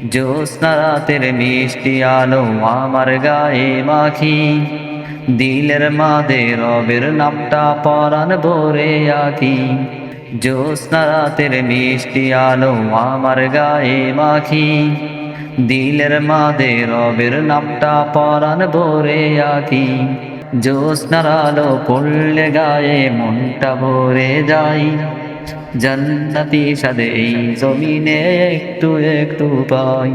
জ্যোৎস্না রাতের মিষ্টি আলো আমার গায়ে মাখি, দিলের মাঝে রবের নামটা পরাণ ভরে আঁকি। জ্যোৎস্না রাতের মিষ্টি আলো আমার গায়ে মাখি, দিলের মাঝে রবের নামটা পরাণ ভরে আঁকি। জ্যোৎস্নার আলো পড়লে গায়ে মনটা ভরে যায়, জান্নাতি স্বাদে এই জমিনে একটু একটু পাই।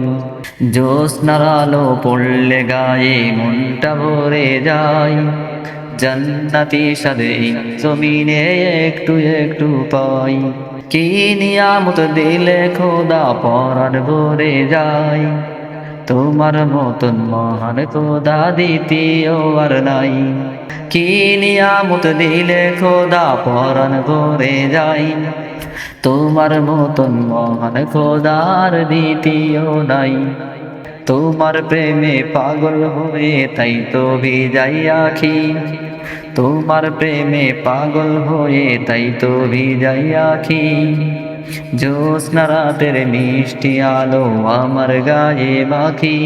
জ্যোৎস্নার আলো পড়লে গায়ে মনটা ভরে যায়, জান্নাতি স্বাদে এই জমিনে একটু একটু পাই। কি নিয়ামত দিলে খোদা পরাণ ভরে যায়, তোমার মতন মহান খোদা দ্বিতীয় আর নাই। কি নিয়ামত দিলে খোদা পরাণ ভরে যায়, তোমার মতন মহান খোদার দ্বিতীয় নাই। তোমার প্রেমে পাগল হয়ে তাই তো ভিজাই আখি, তোমার প্রেমে পাগল হয়ে তাই তো ভিজাই আখি। জ্যোৎস্না রাতের মিষ্টি আলো আমার গায়ে মাখি,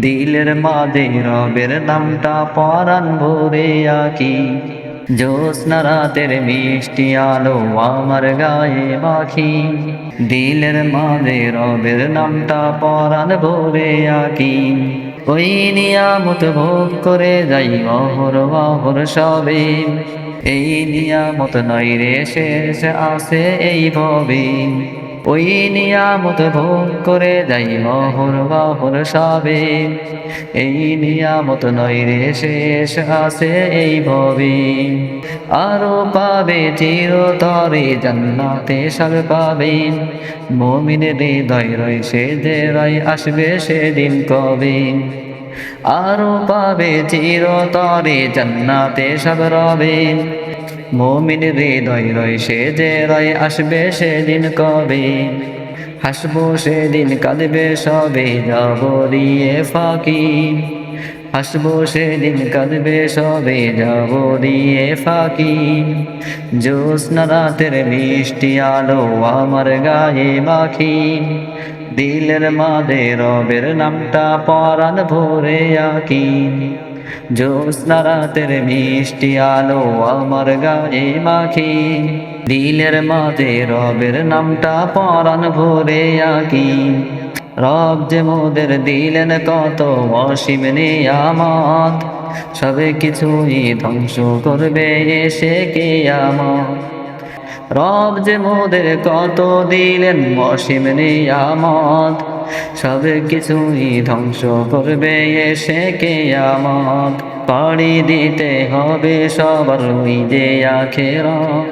দিলের মাঝে রবের নামটা পরাণ ভরে আঁকি। জ্যোৎস্না রাতের মিষ্টি আলো আমার গায়ে মাখি, দিলের মাঝে রবের নামটা পরাণ ভরে আঁকি। ওই নিয়ামত ভোগ করে যাই অহর অহর সবে, এই নিয়ামত নয় রে শেষ আছে এই ভবে। ওই নিয়ামত ভোগ করে যাই অহর অহর সবে, এই নিয়ামত নয় রে শেষ আছে এই ভবে। আরো পাবে চিরতরে জান্নাতে সব পাবে, মুমিনের হৃদয় রয় সে যে রয় আসবে সেদিন কবে। আরো পাবে চিরতরে জান্নাতে সব রবে, মুমিনের হৃদয় রয় সে যে রয় আসবে সেদিন কবে। হাসবো সেদিন কাঁদবে সবে যাব দিয়ে ফাঁকি, হাসবো সেদিন কাঁদবে সবে যাব দিয়ে ফাঁকি। জ্যোৎস্না রাতের মিষ্টি আলো আমার গায়ে মাখি, দিলের মাঝে রবের নামটা পরাণ ভরে আঁকি। জ্যোৎস্না রাতের মিষ্টি আলো আমার গায়ে মাখি, দিলের মাঝে রবের নামটা পরাণ ভরে আঁকি। রব যে মোদের দিলেন কত অসীম নিয়ামত, সবে কিছুই ধ্বংস করবে এসে কিয়ামত। রব যে মোদের কত দিলেন অসীম নিয়ামত, সবে কিছুই ধ্বংস করবে এসে কিয়ামত। পাড়ি দিতে হবে সবার ওই যে আখেরাত,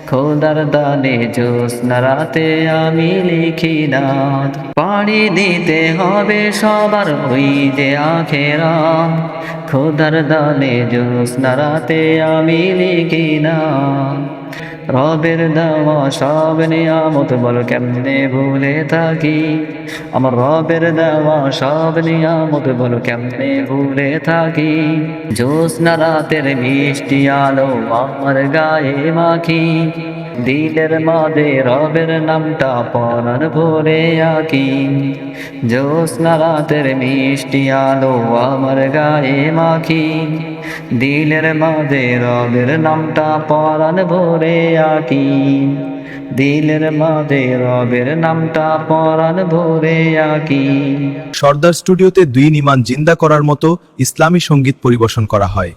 খোদার দানে জ্যোৎস্না রাতে আমি লিখি নাত। পাড়ি দিতে হবে সবার ওই যে আখেরাত, খোদার দানে জ্যোৎস্না রাতে আমি লিখি নাত। রবের দেওয়া সব নিয়ামত বল কেমনে ভুলে থাকি, আমার রবের দেওয়া সব নিয়ামত বল কেমনে ভুলে থাকি। জ্যোৎস্না রাতের মিষ্টি আলো আমার গায়ে মাখি, দিলের মাঝে রবের নামটা পরাণ ভরে আঁকি। জ্যোৎস্না রাতের মিষ্টি আলো আমার গায়ে মাখি, দিলের মাঝে রবের নামটা পরাণ ভরে আঁকি। দিলের মাঝে রবের নামটা পরাণ ভরে আঁকি। সর্দার স্টুডিওতে দুই ইমান জিন্দা করার মতো ইসলামী সঙ্গীত পরিবেশন করা হয়।